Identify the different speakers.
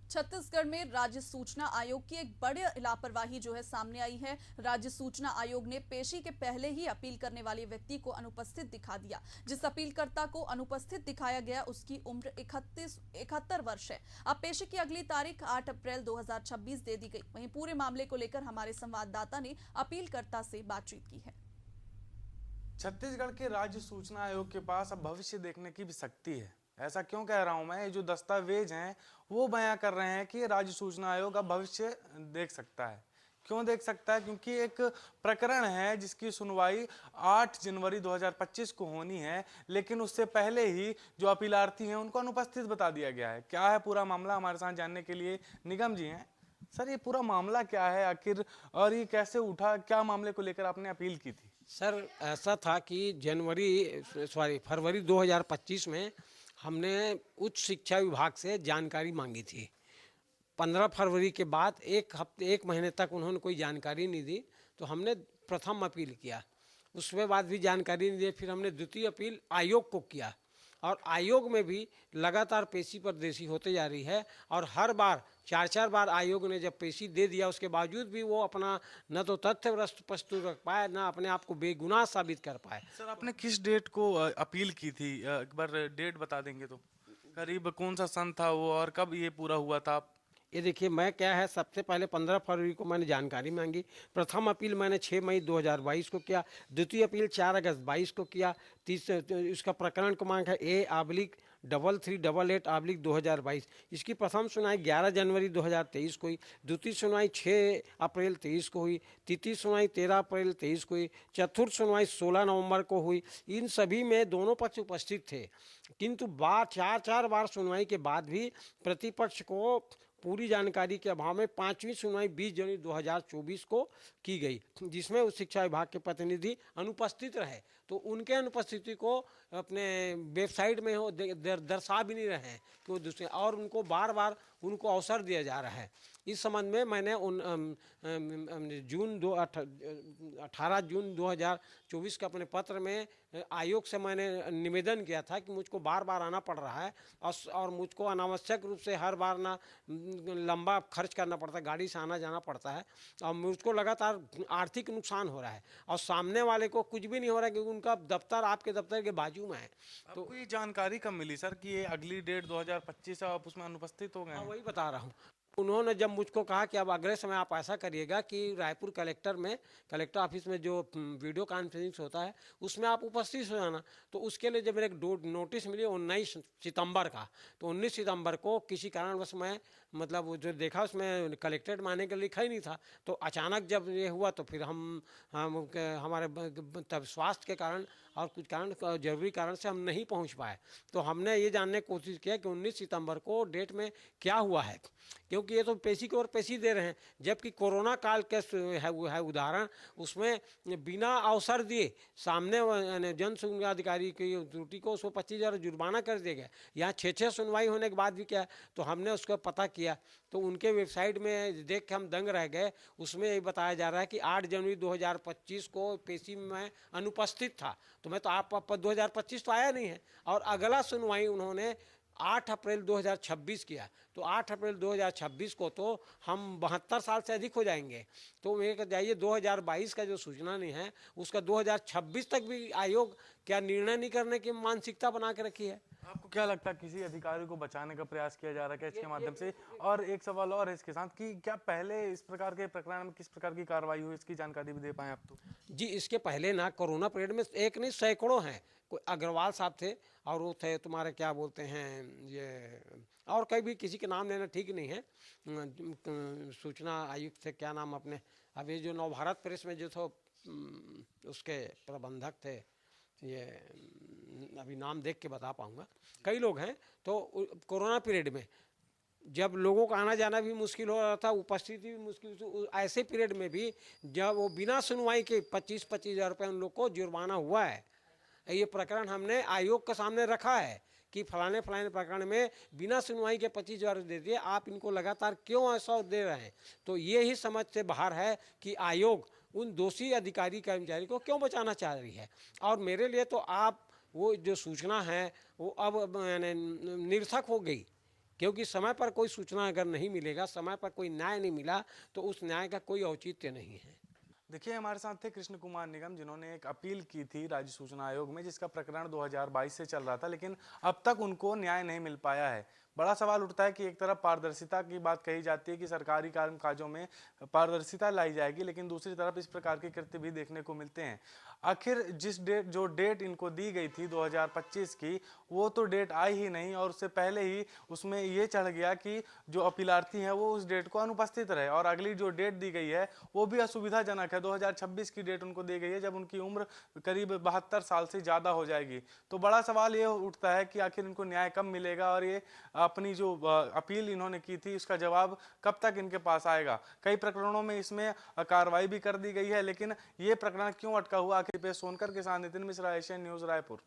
Speaker 1: छत्तीसगढ़ में राज्य सूचना आयोग की एक बड़ी लापरवाही जो है सामने आई है। राज्य सूचना आयोग ने पेशी के पहले ही अपील करने वाले व्यक्ति को अनुपस्थित दिखा दिया। जिस अपीलकर्ता को अनुपस्थित दिखाया गया उसकी उम्र 71 वर्ष है। अब पेशी की अगली तारीख 8 अप्रैल 2026 दे दी गई। वहीं पूरे मामले को लेकर हमारे संवाददाता ने अपीलकर्ता से बातचीत की है।
Speaker 2: छत्तीसगढ़ के राज्य सूचना आयोग के पास अब भविष्य देखने की भी शक्ति है। ऐसा क्यों कह रहा हूं मैं? ये जो दस्तावेज हैं वो बयां कर रहे हैं कि राज्य सूचना आयोग अब भविष्य देख सकता है। क्यों देख सकता है? क्योंकि एक प्रकरण है जिसकी सुनवाई 8 जनवरी 2025 को होनी है, लेकिन उससे पहले ही जो अपीलार्थी हैं उनको अनुपस्थित बता दिया गया है। क्या है पूरा मामला, हमारे साथ जानने के लिए निगम जी हैं। सर, ये पूरा मामला क्या है आखिर, और ये कैसे उठा? क्या मामले को लेकर आपने अपील की थी?
Speaker 3: सर, ऐसा था कि फरवरी 2025 में हमने उच्च शिक्षा विभाग से जानकारी मांगी थी। 15 फरवरी के बाद एक महीने तक उन्होंने कोई जानकारी नहीं दी, तो हमने प्रथम अपील किया। उसके बाद भी जानकारी नहीं दी, फिर हमने द्वितीय अपील आयोग को किया, और आयोग में भी लगातार पेशी परदेशी होते जा रही है। और हर बार 4 बार आयोग ने जब पेशी दे दिया, उसके बावजूद भी वो अपना न तो तथ्य प्रस्तुत रख पाए, न अपने आप को बेगुनाह साबित कर पाए।
Speaker 2: सर, आपने किस डेट को अपील की थी? एक बार डेट बता देंगे तो? करीब कौन सा सन था वो, और कब ये पूरा हुआ था?
Speaker 3: ये देखिए, मैं क्या है, सबसे पहले 15 फरवरी को मैंने जानकारी मांगी। प्रथम अपील मैंने 6 मई 2022 को किया। द्वितीय अपील 4 अगस्त 22 को किया। इसका प्रकरण क्रमांक है A/3388/2022। इसकी प्रथम सुनवाई 11 जनवरी 2023 को हुई। द्वितीय सुनवाई 6 अप्रैल 23 को हुई। तृतीय सुनवाई 13 अप्रैल 23 को हुई। चतुर्थ सुनवाई 16 नवंबर को हुई। इन सभी में दोनों पक्ष उपस्थित थे, किंतु 4 बार सुनवाई के बाद भी प्रतिपक्ष को पूरी जानकारी के अभाव में 5वीं सुनवाई 20 जनवरी 2024 को की गई, जिसमें उस शिक्षा विभाग के प्रतिनिधि अनुपस्थित रहे। तो उनके अनुपस्थिति को अपने वेबसाइट में हो दर्शा भी नहीं रहे हैं कि वो दूसरे, और उनको बार बार उनको अवसर दिया जा रहा है। इस संबंध में मैंने 18 जून 2024 के अपने पत्र में आयोग से मैंने निवेदन किया था कि मुझको बार बार आना पड़ रहा है, और मुझको अनावश्यक रूप से हर बार ना लंबा खर्च करना पड़ता है, गाड़ी से आना जाना पड़ता है, और मुझको लगातार आर्थिक नुकसान हो रहा है, और सामने वाले को कुछ भी नहीं हो रहा है क्योंकि उनका दफ्तर आपके दफ्तर के बाजू में है।
Speaker 2: तो कोई जानकारी कब मिली सर कि ये अगली डेट 2025 है, आप उसमें अनुपस्थित हो गए हैं?
Speaker 3: वही बता रहा हूँ। उन्होंने जब मुझको कहा कि अब अगले समय आप ऐसा करिएगा कि रायपुर कलेक्टर ऑफिस में जो वीडियो कॉन्फ्रेंसिंग होता है उसमें आप उपस्थित हो जाना, तो उसके लिए जब मेरे एक नोटिस मिली 19 सितंबर का, तो 19 सितंबर को किसी कारणवश मैं मतलब वो जो देखा उसमें कलेक्ट्रेट में आने के लिखा ही नहीं था। तो अचानक जब ये हुआ तो फिर हमारे तब स्वास्थ्य के कारण और कुछ कारण, जरूरी कारण से हम नहीं पहुंच पाए। तो हमने ये जानने की कोशिश किया कि 19 सितंबर को डेट में क्या हुआ है, क्योंकि ये तो पेशी को और पेशी दे रहे हैं, जबकि कोरोना काल के है उदाहरण, उसमें बिना अवसर दिए सामने जन सुनवाई अधिकारी की त्रुटि को उसको 25,000 जुर्माना कर दिया गया। यहाँ 6 सुनवाई होने के बाद भी क्या, तो हमने उसको पता किया, तो उनके वेबसाइट में देख के हम दंग रह गए। उसमें ये बताया जा रहा है कि 8 जनवरी 2025 को पेशी में अनुपस्थित था, तो मैं तो आप 2025 तो आया नहीं है, और अगला सुनवाई उन्होंने 8 अप्रैल 2026 किया। तो 8 अप्रैल 2026 को तो हम 72 साल से अधिक हो जाएंगे। तो ये जाइए 2022 का जो सूचना नहीं है उसका 2026 तक भी आयोग क्या निर्णय नहीं करने की मानसिकता बना के रखी है।
Speaker 2: आपको क्या लगता है किसी अधिकारी को बचाने का प्रयास किया जा रहा है क्या इसके माध्यम से? और एक सवाल और है इसके साथ कि क्या पहले इस प्रकार के प्रकरण में किस प्रकार की कार्रवाई हुई, इसकी जानकारी भी दे पाए आप तो?
Speaker 3: जी, इसके पहले ना कोरोना पीरियड में एक नहीं सैकड़ों हैं। कोई अग्रवाल साहब थे, और वो थे तुम्हारे क्या बोलते हैं ये, और कई भी, किसी के नाम लेना ठीक नहीं है। सूचना आयुक्त थे, क्या नाम अपने, अब ये जो नवभारत प्रेस में जो थे उसके प्रबंधक थे, ये अभी नाम देख के बता पाऊँगा, कई लोग हैं। तो कोरोना पीरियड में जब लोगों का आना जाना भी मुश्किल हो रहा था, उपस्थिति भी मुश्किल, तो ऐसे पीरियड में भी जब वो बिना सुनवाई के 25-25 हज़ार रुपये उन लोग को जुर्माना हुआ है। ये प्रकरण हमने आयोग के सामने रखा है कि फलाने प्रकरण में बिना सुनवाई के 25,000 दे दिए, आप इनको लगातार क्यों ऐसा दे रहे हैं? तो ये ही समझ से बाहर है कि आयोग उन दोषी अधिकारी कर्मचारी को क्यों बचाना चाह रही है। और मेरे लिए तो आप वो जो सूचना है वो अब निरर्थक हो गई, क्योंकि समय पर कोई सूचना अगर नहीं मिलेगा, समय पर कोई न्याय नहीं मिला, तो उस न्याय का कोई औचित्य नहीं है।
Speaker 2: देखिए, हमारे साथ थे कृष्ण कुमार निगम, जिन्होंने एक अपील की थी राज्य सूचना आयोग में, जिसका प्रकरण 2022 से चल रहा था, लेकिन अब तक उनको न्याय नहीं मिल पाया है। बड़ा सवाल उठता है कि एक तरफ पारदर्शिता की बात कही जाती है कि सरकारी कामकाजों में पारदर्शिता लाई जाएगी, लेकिन दूसरी तरफ इस प्रकार के कृत्य भी देखने को मिलते हैं। आखिर जो डेट इनको दी गई थी 2025 की, वो तो डेट आई ही नहीं, और उससे पहले ही उसमें ये चढ़ गया कि जो अपीलार्थी हैं वो उस डेट को अनुपस्थित रहे, और अगली जो डेट दी गई है वो भी असुविधाजनक है। 2026 की डेट उनको दी गई है, जब उनकी उम्र करीब 72 साल से ज़्यादा हो जाएगी। तो बड़ा सवाल ये उठता है कि आखिर इनको न्याय कब मिलेगा, और ये अपनी जो अपील इन्होंने की थी उसका जवाब कब तक इनके पास आएगा। कई प्रकरणों में इसमें कार्रवाई भी कर दी गई है, लेकिन ये प्रकरण क्यों अटका हुआ? आखिर पे सोनकर के साथ नितिन मिश्रा, एशियन न्यूज़, रायपुर।